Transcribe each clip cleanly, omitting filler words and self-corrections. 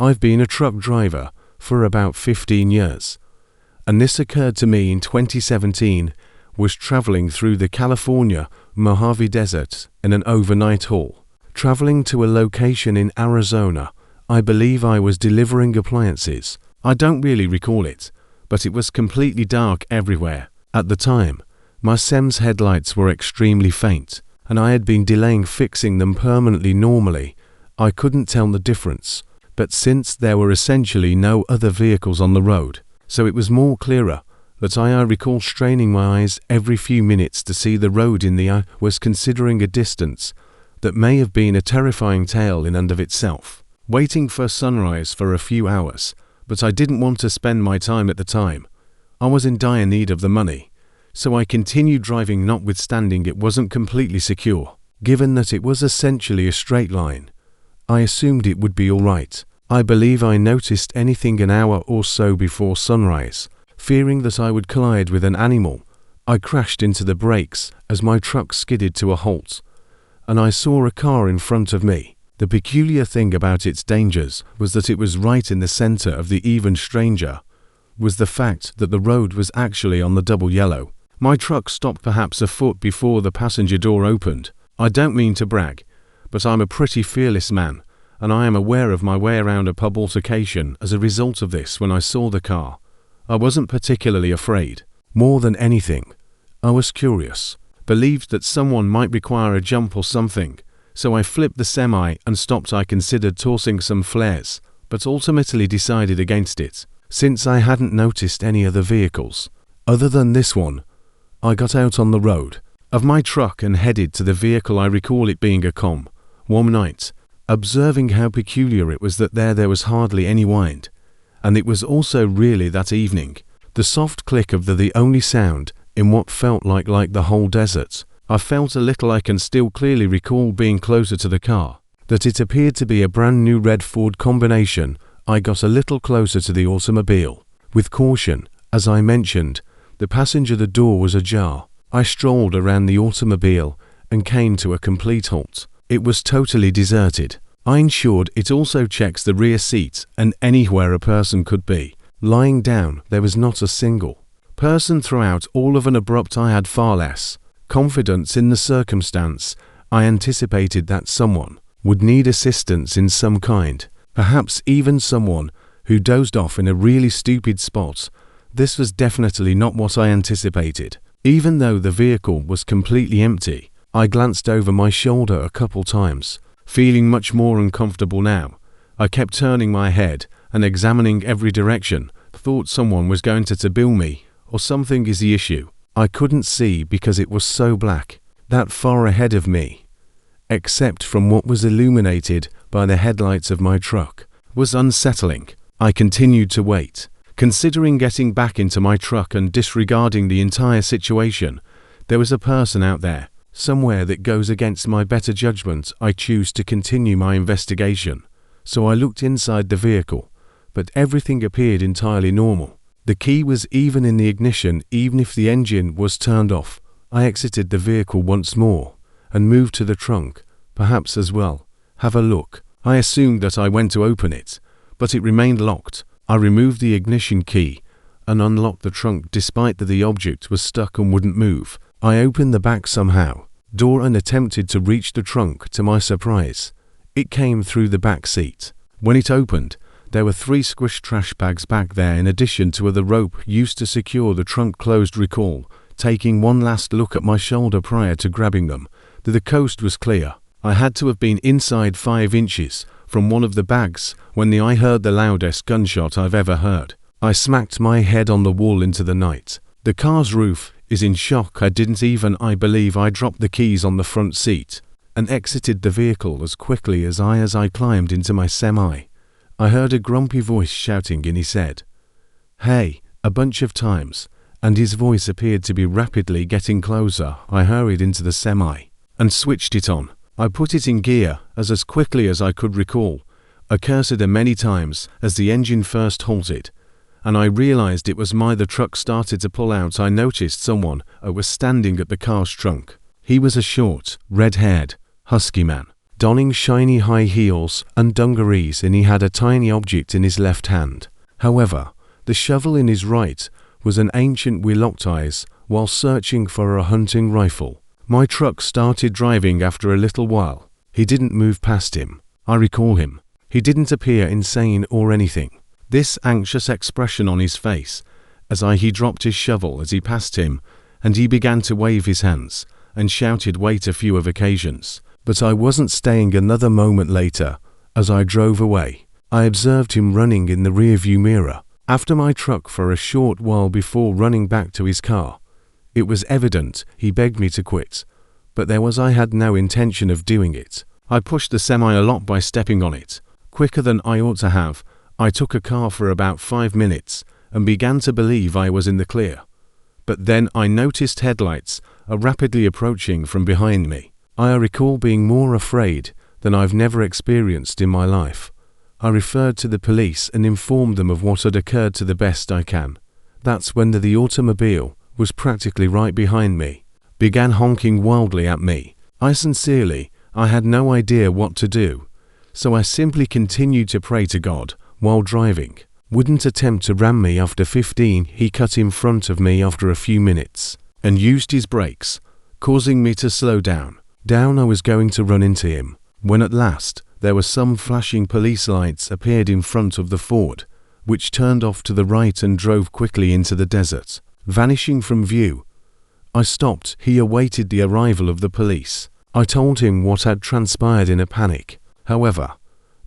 I've been a truck driver for about 15 years, and this occurred to me in 2017, was traveling through the California Mojave Desert in an overnight haul. Traveling to a location in Arizona, I believe I was delivering appliances. I don't really recall it, but it was completely dark everywhere. At the time, my SEM's headlights were extremely faint, and I had been delaying fixing them permanently. Normally, I couldn't tell the difference, but since there were essentially no other vehicles on the road, so it was more clearer that I recall straining my eyes every few minutes to see the road in the eye was considering a distance that may have been a terrifying tale in and of itself. Waiting for sunrise for a few hours, but I didn't want to spend my time at the time. I was in dire need of the money, so I continued driving notwithstanding it wasn't completely secure. Given that it was essentially a straight line, I assumed it would be alright. I believe I noticed anything an hour or so before sunrise. Fearing that I would collide with an animal, I crashed into the brakes as my truck skidded to a halt, and I saw a car in front of me. The peculiar thing about its dangers was that it was right in the center of the even stranger was the fact that the road was actually on the double yellow. My truck stopped perhaps a foot before the passenger door opened. I don't mean to brag, but I'm a pretty fearless man, and I am aware of my way around a pub altercation as a result of this. When I saw the car, I wasn't particularly afraid. More than anything, I was curious, believed that someone might require a jump or something, so I flipped the semi and stopped. I considered tossing some flares, but ultimately decided against it. Since I hadn't noticed any other vehicles, other than this one, I got out on the road of my truck and headed to the vehicle. I recall it being a com. One night, observing how peculiar it was that there was hardly any wind, and it was also really that evening. The soft click of the only sound in what felt like the whole desert. I felt a little. I can still clearly recall being closer to the car, that it appeared to be a brand new red Ford combination. I got a little closer to the automobile. With caution, as I mentioned, the passenger door was ajar. I strolled around the automobile and came to a complete halt. It was totally deserted. I ensured it also checks the rear seats and anywhere a person could be. Lying down, there was not a single person throughout. All of an abrupt. I had far less confidence in the circumstance. I anticipated that someone would need assistance in some kind, perhaps even someone who dozed off in a really stupid spot. This was definitely not what I anticipated. Even though the vehicle was completely empty, I glanced over my shoulder a couple times. Feeling much more uncomfortable now, I kept turning my head and examining every direction. Thought someone was going to bill me, or something is the issue. I couldn't see because it was so black, that far ahead of me, except from what was illuminated by the headlights of my truck, was unsettling. I continued to wait, considering getting back into my truck and disregarding the entire situation. There was a person out there, somewhere that goes against my better judgment. I choose to continue my investigation, so I looked inside the vehicle, but everything appeared entirely normal. The key was even in the ignition, even if the engine was turned off. I exited the vehicle once more and moved to the trunk, perhaps as well have a look. I assumed that I went to open it, but it remained locked. I removed the ignition key and unlocked the trunk despite that the object was stuck and wouldn't move. I opened the back door and attempted to reach the trunk. To my surprise, it came through the back seat. When it opened, there were 3 squished trash bags back there in addition to the rope used to secure the trunk closed. Recall taking one last look at my shoulder prior to grabbing them. The coast was clear. I had to have been inside 5 inches from one of the bags when I heard the loudest gunshot I've ever heard. I smacked my head on the wall into the night. The car's roof is in shock. I believe I dropped the keys on the front seat and exited the vehicle as quickly as I climbed into my semi. I heard a grumpy voice shouting and he said, "Hey," a bunch of times, and his voice appeared to be rapidly getting closer. I hurried into the semi and switched it on. I put it in gear as quickly as I could recall. I cursed many times as the engine first halted, and I realized it was the truck started to pull out. I noticed someone was standing at the car's trunk. He was a short, red-haired, husky man. donning shiny high heels and dungarees, and he had a tiny object in his left hand. However, the shovel in his right was an ancient Willockties while searching for a hunting rifle. My truck started driving after a little while. He didn't move past him. I recall him. He didn't appear insane or anything. This anxious expression on his face as he dropped his shovel as he passed him, and he began to wave his hands and shouted wait a few occasions. But I wasn't staying another moment later. As I drove away, I observed him running in the rearview mirror after my truck for a short while before running back to his car. It was evident he begged me to quit, but I had no intention of doing it. I pushed the semi a lot by stepping on it, quicker than I ought to have. I took a car for about 5 minutes and began to believe I was in the clear. But then I noticed headlights rapidly approaching from behind me. I recall being more afraid than I've never experienced in my life. I referred to the police and informed them of what had occurred to the best I can. That's when the automobile was practically right behind me, began honking wildly at me. I had no idea what to do, so I simply continued to pray to God while driving. Wouldn't attempt to ram me after 15. He cut in front of me after a few minutes and used his brakes, causing me to slow down. I was going to run into him, when at last there were some flashing police lights appeared in front of the Ford, which turned off to the right and drove quickly into the desert, vanishing from view. I stopped. He awaited the arrival of the police. I told him what had transpired in a panic. However,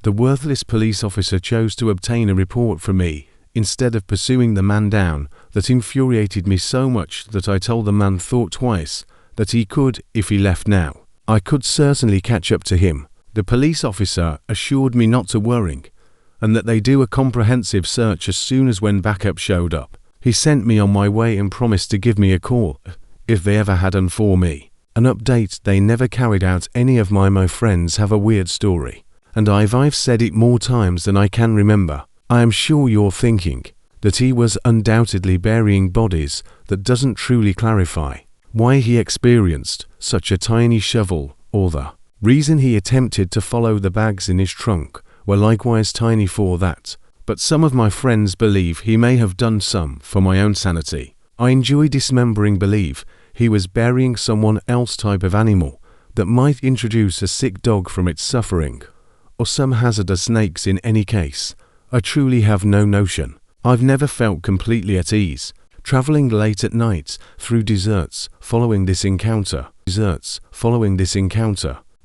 the worthless police officer chose to obtain a report from me instead of pursuing the man down. That infuriated me so much that I told the man thought twice that he could, if he left now, I could certainly catch up to him. The police officer assured me not to worry, and that they do a comprehensive search as soon as when backup showed up. He sent me on my way and promised to give me a call if they ever had one for me. An update: they never carried out. Any of my friends have a weird story, and I've said it more times than I can remember. I am sure you're thinking that he was undoubtedly burying bodies. That doesn't truly clarify why he experienced such a tiny shovel, or the reason he attempted to follow the bags in his trunk were likewise tiny for that. But some of my friends believe he may have done some for my own sanity. I enjoy dismembering. Believe he was burying someone else type of animal that might introduce a sick dog from its suffering, or some hazardous snakes. In any case, I truly have no notion. I've never felt completely at ease traveling late at night through deserts following this encounter.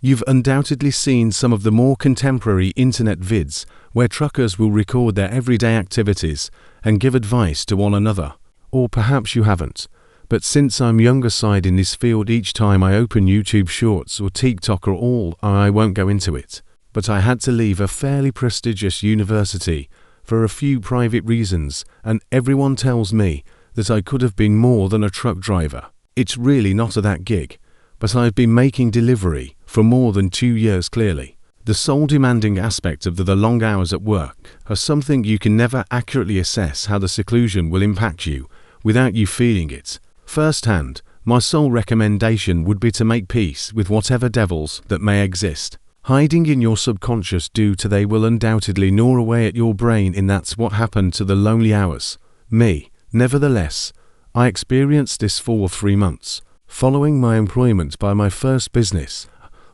You've undoubtedly seen some of the more contemporary internet vids where truckers will record their everyday activities and give advice to one another. Or perhaps you haven't. But since I'm younger side in this field, each time I open YouTube Shorts or TikTok or all, I won't go into it. But I had to leave a fairly prestigious university for a few private reasons, and everyone tells me that I could have been more than a truck driver. It's really not that gig, but I've been making delivery for more than 2 years. Clearly, the soul demanding aspect of the long hours at work are something you can never accurately assess how the seclusion will impact you without you feeling it firsthand. My sole recommendation would be to make peace with whatever devils that may exist hiding in your subconscious due to they will undoubtedly gnaw away at your brain, and that's what happened to the lonely hours. Me. Nevertheless, I experienced this for 3 months. Following my employment by my first business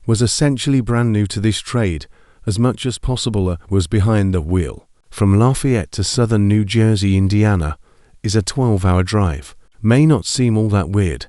was essentially brand new to this trade. As much as possible was behind the wheel. From Lafayette to southern New Jersey, Indiana is a 12-hour drive. May not seem all that weird,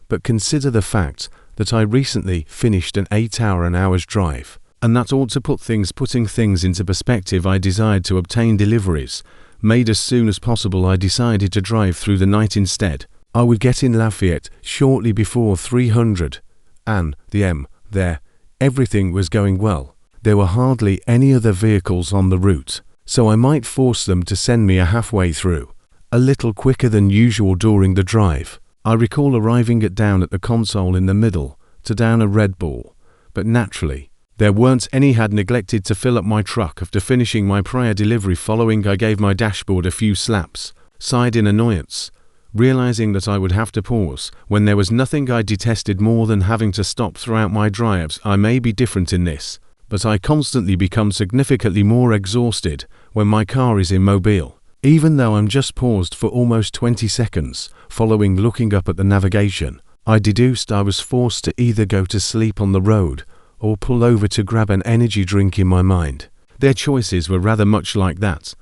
but consider the fact that I recently finished an 8-hour drive, and that ought to putting things into perspective. I desired to obtain deliveries made as soon as possible. I decided to drive through the night instead. I would get in Lafayette shortly before 300 and the there. Everything was going well. There were hardly any other vehicles on the route, so I might force them to send me halfway through, a little quicker than usual during the drive. I recall arriving down at the console in the middle to down a Red Bull, but naturally there weren't any. Had neglected to fill up my truck after finishing my prior delivery. Following, I gave my dashboard a few slaps, sighed in annoyance, Realizing that I would have to pause when there was nothing I detested more than having to stop throughout my drives. I may be different in this, but I constantly become significantly more exhausted when my car is immobile. Even though I'm just paused for almost 20 seconds following looking up at the navigation, I deduced I was forced to either go to sleep on the road or pull over to grab an energy drink in my mind. Their choices were rather much like that.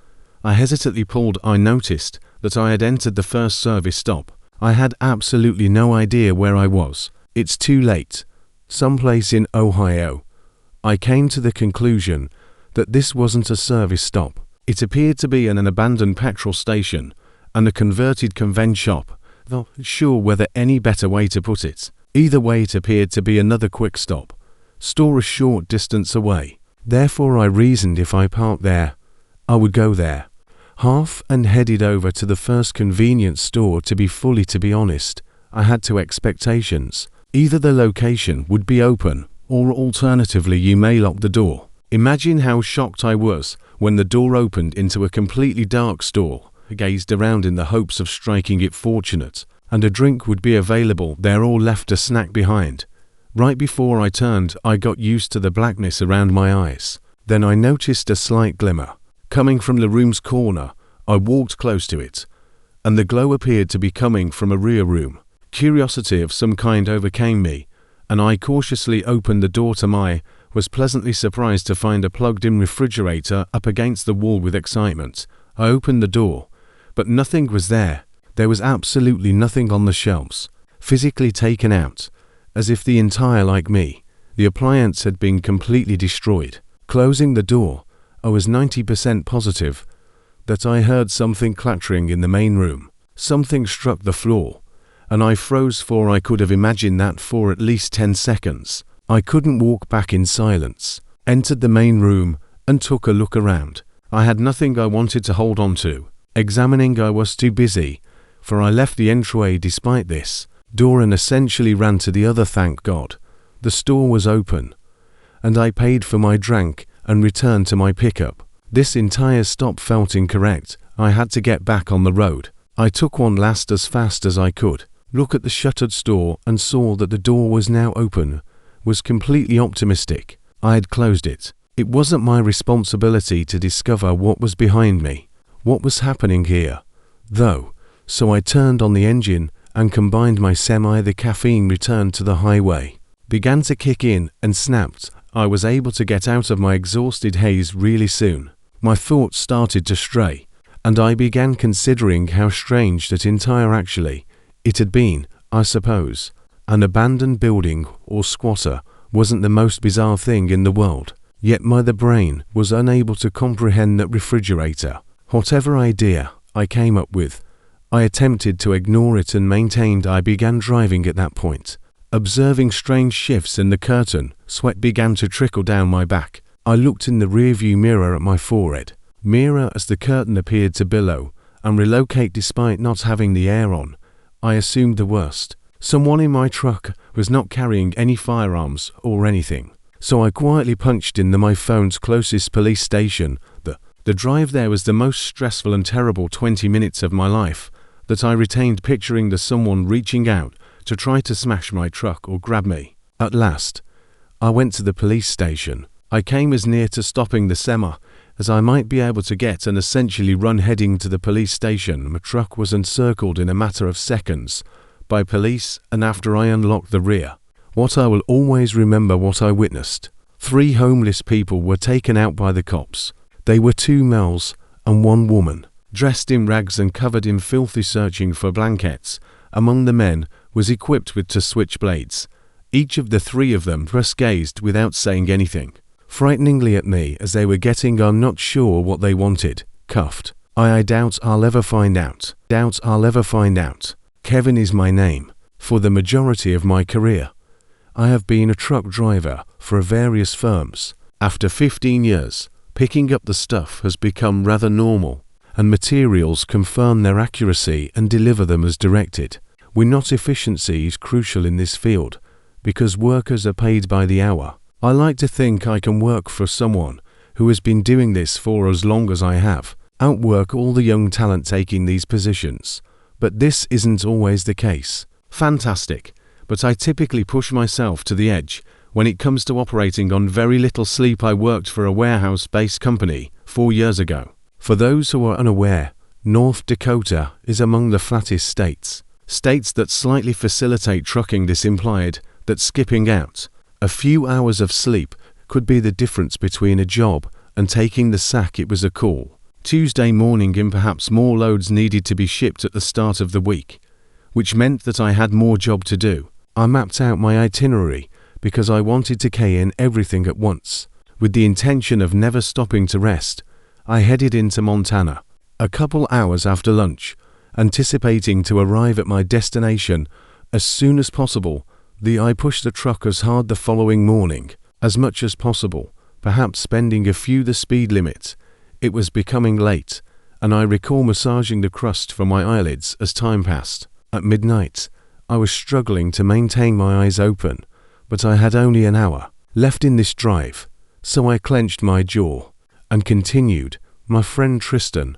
I hesitantly pulled. I noticed that I had entered the first service stop. I had absolutely no idea where I was. It's too late. Someplace in Ohio. I came to the conclusion that this wasn't a service stop. It appeared to be an abandoned petrol station and a converted convenience shop. Not sure whether any better way to put it. Either way, it appeared to be another quick stop store a short distance away. Therefore I reasoned if I parked there, I would go there. Half and headed over to the first convenience store. To be honest, I had two expectations. Either the location would be open, or alternatively you may lock the door. Imagine how shocked I was when the door opened into a completely dark store. I gazed around in the hopes of striking it fortunate, and a drink would be available there or left a snack behind. Right before I turned, I got used to the blackness around my eyes. Then I noticed a slight glimmer coming from the room's corner. I walked close to it, and the glow appeared to be coming from a rear room. Curiosity of some kind overcame me, and I cautiously opened the door. Was pleasantly surprised to find a plugged-in refrigerator up against the wall. With excitement, I opened the door, but nothing was there. There was absolutely nothing on the shelves, physically taken out, as if the appliance had been completely destroyed. Closing the door, I was 90% positive that I heard something clattering in the main room. Something struck the floor, and I froze for I could have imagined that for at least 10 seconds. I couldn't walk back in silence. Entered the main room and took a look around. I had nothing I wanted to hold on to. Examining, I was too busy, for I left the entryway despite this door and essentially ran to the other. Thank God. The store was open, and I paid for my drink and returned to my pickup. This entire stop felt incorrect. I had to get back on the road. I took one last as fast as I could look at the shuttered store and saw that the door was now open. Was completely optimistic. I had closed it. It wasn't my responsibility to discover what was behind me, what was happening here, though, so I turned on the engine and combined my the caffeine returned to the highway, began to kick in and snapped. I was able to get out of my exhausted haze really soon. My thoughts started to stray, and I began considering how strange that it had been, I suppose. An abandoned building or squatter wasn't the most bizarre thing in the world, yet my brain was unable to comprehend that refrigerator. Whatever idea I came up with, I attempted to ignore it and maintained. I began driving at that point, observing strange shifts in the curtain. Sweat began to trickle down my back. I looked in the rearview mirror at my forehead. Mirror as the curtain appeared to billow and relocate despite not having the air on. I assumed the worst. Someone in my truck was not carrying any firearms or anything, so I quietly punched in my phone's closest police station. The drive there was the most stressful and terrible 20 minutes of my life that I retained, picturing the someone reaching out to try to smash my truck or grab me. At last, I went to the police station. I came as near to stopping the semi as I might be able to get and essentially run heading to the police station. My truck was encircled in a matter of seconds by police, and after I unlocked the rear, what I will always remember what I witnessed. 3 homeless people were taken out by the cops. They were 2 males and 1 woman, dressed in rags and covered in filthy, searching for blankets. Among the men was equipped with 2 switchblades. Each of the 3 of them just gazed without saying anything, frighteningly at me as they were getting, I'm not sure what they wanted, cuffed. I doubt I'll ever find out. Kevin is my name. For the majority of my career, I have been a truck driver for various firms. After 15 years, picking up the stuff has become rather normal, and materials confirm their accuracy and deliver them as directed. Efficiency is crucial in this field, because workers are paid by the hour. I like to think I can work for someone who has been doing this for as long as I have, outwork all the young talent taking these positions. But this isn't always the case. Fantastic, but I typically push myself to the edge when it comes to operating on very little sleep. I worked for a warehouse-based company 4 years ago. For those who are unaware, North Dakota is among the flattest states. States that slightly facilitate trucking. This implied that skipping out a few hours of sleep could be the difference between a job and taking the sack. It was a call Tuesday morning and perhaps more loads needed to be shipped at the start of the week, which meant that I had more job to do. I mapped out my itinerary because I wanted to key in everything at once. With the intention of never stopping to rest, I headed into Montana a couple hours after lunch, anticipating to arrive at my destination as soon as possible. I pushed the truck as hard the following morning, as much as possible, perhaps spending a few the speed limit. It was becoming late, and I recall massaging the crust from my eyelids as time passed. At midnight, I was struggling to maintain my eyes open, but I had only an hour left in this drive, so I clenched my jaw and continued. My friend Tristan,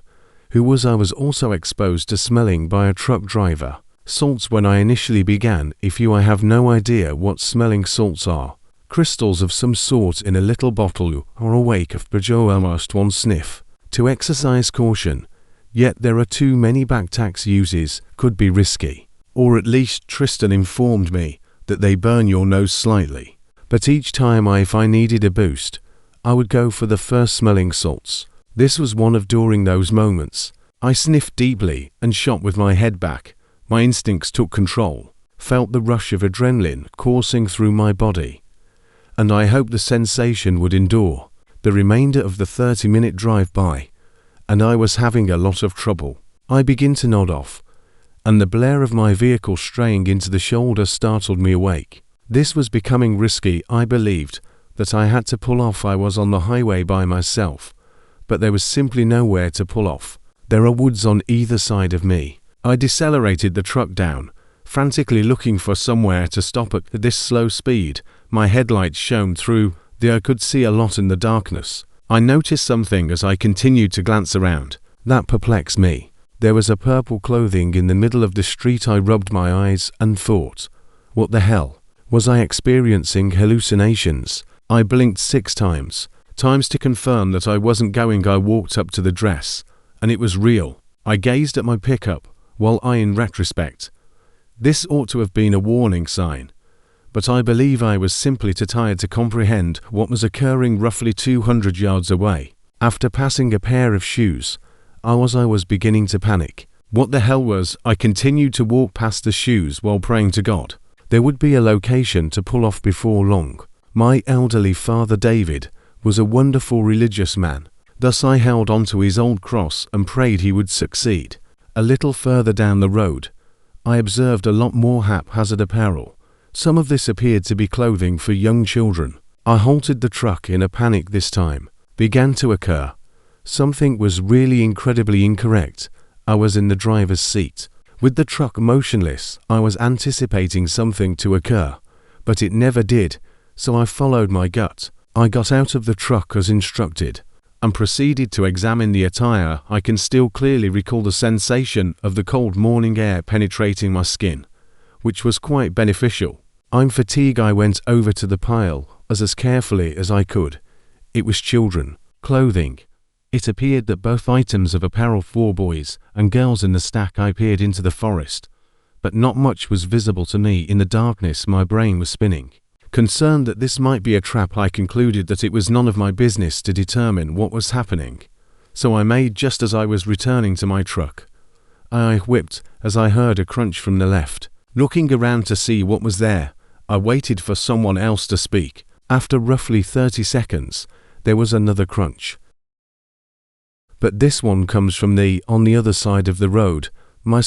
I was also exposed to smelling by a truck driver. Salts. When I initially began, I have no idea what smelling salts are. Crystals of some sort in a little bottle or a wake of Peugeot. Almost one sniff. To exercise caution, yet there are too many backtax uses, could be risky. Or at least Tristan informed me that they burn your nose slightly. But each time if I needed a boost, I would go for the first smelling salts. This was one of during those moments. I sniffed deeply and shot with my head back. My instincts took control, felt the rush of adrenaline coursing through my body, and I hoped the sensation would endure. The remainder of the 30-minute drive by, and I was having a lot of trouble. I began to nod off, and the blare of my vehicle straying into the shoulder startled me awake. This was becoming risky. I believed that I had to pull off. I was on the highway by myself, but there was simply nowhere to pull off. There are woods on either side of me. I decelerated the truck down, frantically looking for somewhere to stop at this slow speed. My headlights shone through. I could see a lot in the darkness. I noticed something as I continued to glance around. That perplexed me. There was a purple clothing in the middle of the street. I rubbed my eyes and thought, what the hell? Was I experiencing hallucinations? I blinked 6 times to confirm that I wasn't going. I walked up to the dress, and it was real. I gazed at my pickup. While in retrospect, this ought to have been a warning sign, but I believe I was simply too tired to comprehend what was occurring roughly 200 yards away. After passing a pair of shoes, I was beginning to panic. What the hell was? I continued to walk past the shoes while praying to God there would be a location to pull off before long. My elderly father David was a wonderful religious man. Thus I held onto his old cross and prayed he would succeed. A little further down the road, I observed a lot more haphazard apparel. Some of this appeared to be clothing for young children. I halted the truck in a panic. This time began to occur. Something was really incredibly incorrect. I was in the driver's seat, with the truck motionless. I was anticipating something to occur, but it never did, so I followed my gut. I got out of the truck as instructed and proceeded to examine the attire. I can still clearly recall the sensation of the cold morning air penetrating my skin, which was quite beneficial. I'm fatigued. I went over to the pile as carefully as I could. It was children clothing. It appeared that both items of apparel for boys and girls in the stack. I peered into the forest, but not much was visible to me. In the darkness, my brain was spinning. Concerned that this might be a trap, I concluded that it was none of my business to determine what was happening, so I made just as I was returning to my truck. I whipped as I heard a crunch from the left. Looking around to see what was there, I waited for someone else to speak. After roughly 30 seconds, there was another crunch. But this one comes from on the other side of the road. My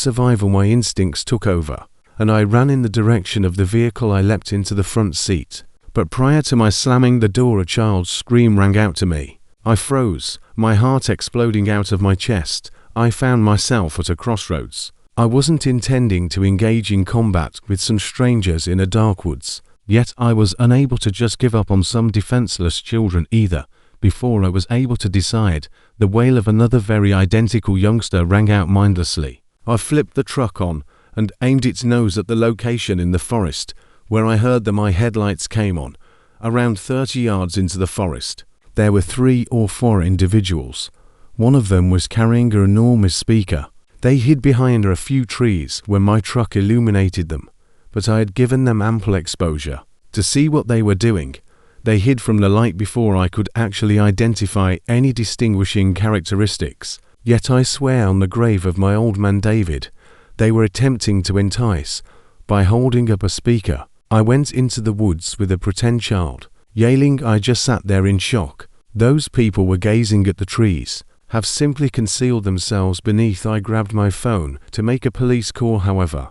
instincts took over, and I ran in the direction of the vehicle. I leapt into the front seat, but prior to my slamming the door, a child's scream rang out to me. I froze, my heart exploding out of my chest. I found myself at a crossroads. I wasn't intending to engage in combat with some strangers in a dark woods, yet I was unable to just give up on some defenseless children either. Before I was able to decide, the wail of another very identical youngster rang out mindlessly. I flipped the truck on and aimed its nose at the location in the forest where I heard that my headlights came on, around 30 yards into the forest. There were 3 or 4 individuals. One of them was carrying an enormous speaker. They hid behind a few trees when my truck illuminated them, but I had given them ample exposure to see what they were doing. They hid from the light before I could actually identify any distinguishing characteristics. Yet I swear on the grave of my old man David, they were attempting to entice by holding up a speaker. I went into the woods with a pretend child. Yelling, I just sat there in shock. Those people were gazing at the trees, have simply concealed themselves beneath. I grabbed my phone to make a police call. However,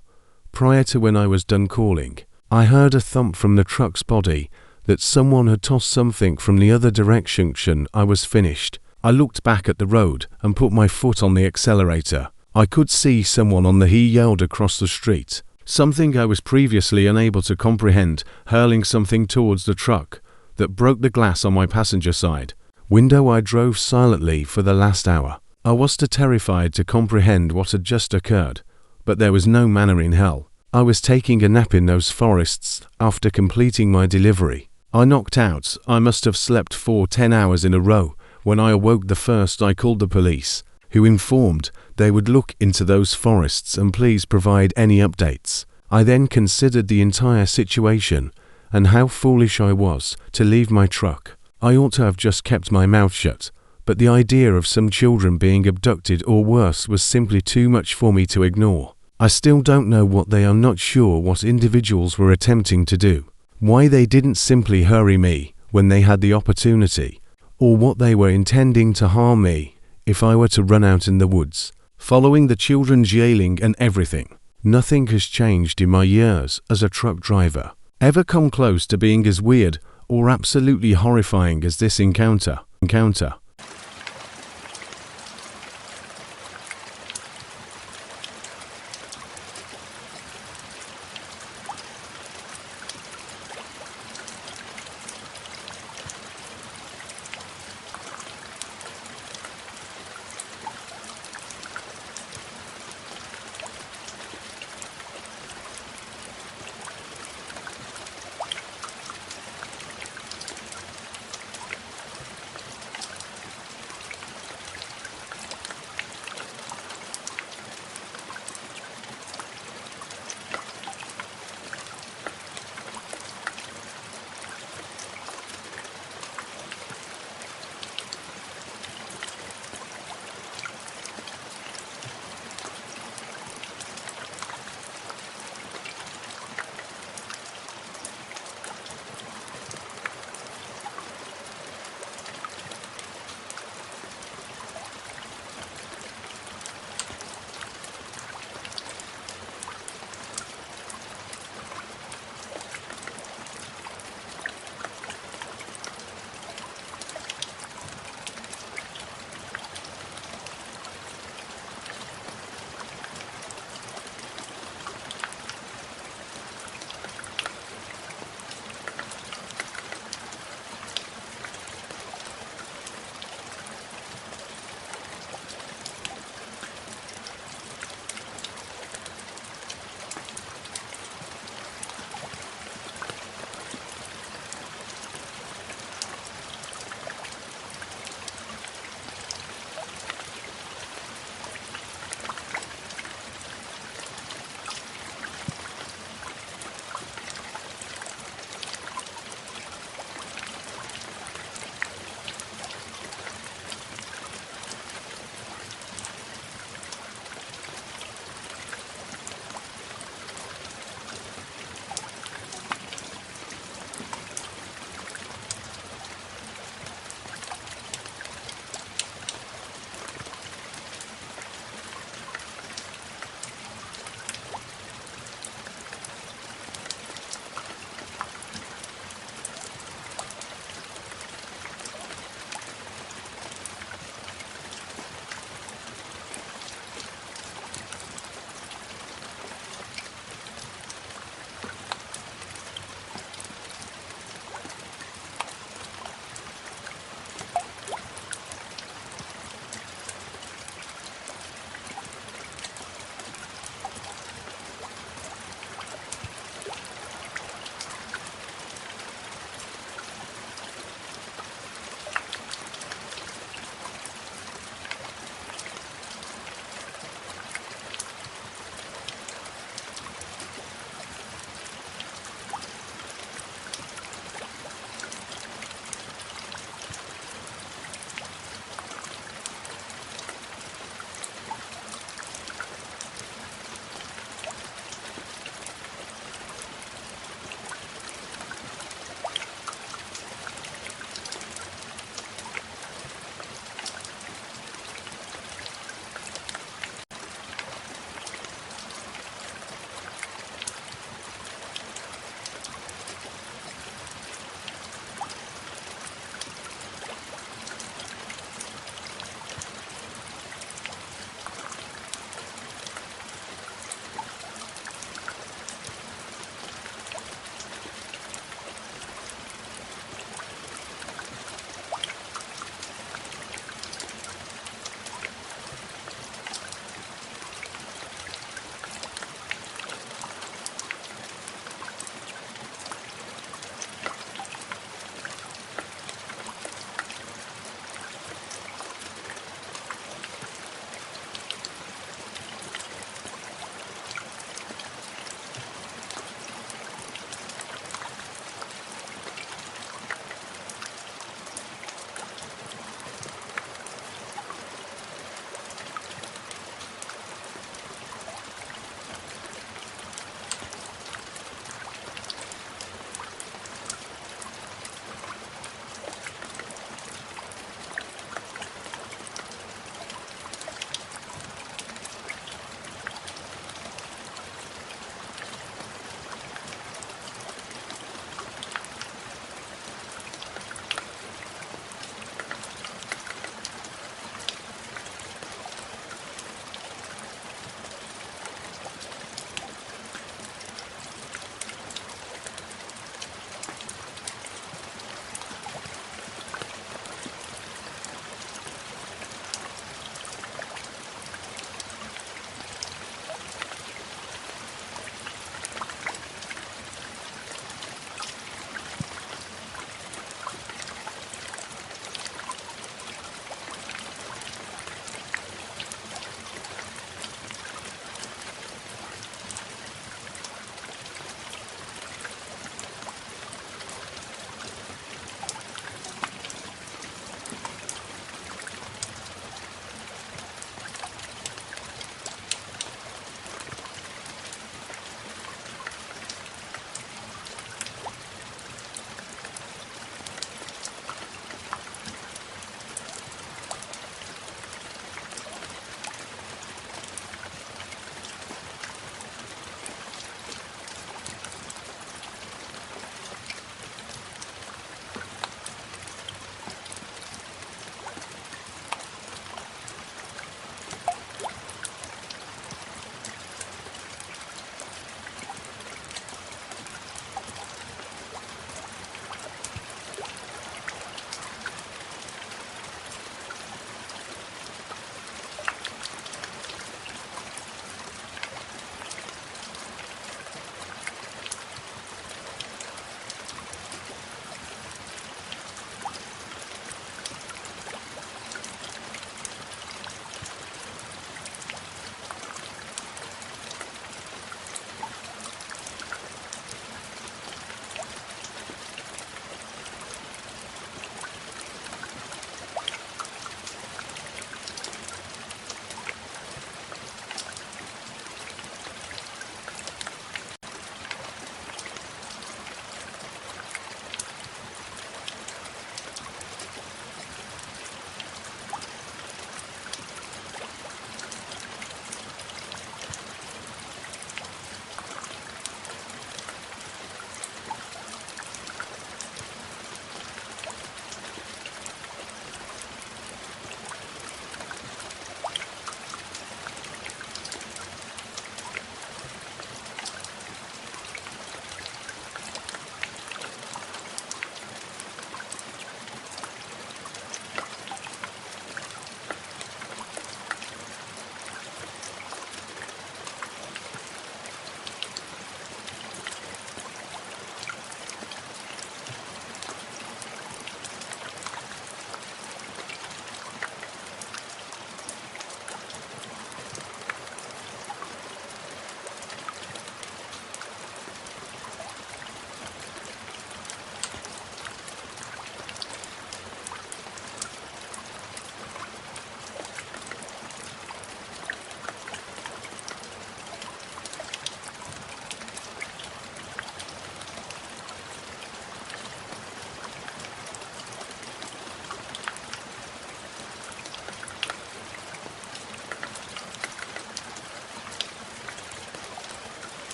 prior to when I was done calling, I heard a thump from the truck's body that someone had tossed something from the other direction. I was finished. I looked back at the road and put my foot on the accelerator. I could see someone on the he yelled across the street, something I was previously unable to comprehend, hurling something towards the truck that broke the glass on my passenger side window. I drove silently for the last hour. I was too terrified to comprehend what had just occurred, but there was no manner in hell. I was taking a nap in those forests after completing my delivery. I knocked out. I must have slept for 10 hours in a row. When I awoke the first, I called the police, who informed they would look into those forests and please provide any updates. I then considered the entire situation and how foolish I was to leave my truck. I ought to have just kept my mouth shut, but the idea of some children being abducted or worse was simply too much for me to ignore. I still don't know what they are not sure what individuals were attempting to do, why they didn't simply hurry me when they had the opportunity, or what they were intending to harm me if I were to run out in the woods. Following the children's yelling and everything, nothing has changed in my years as a truck driver. Ever come close to being as weird or absolutely horrifying as this encounter?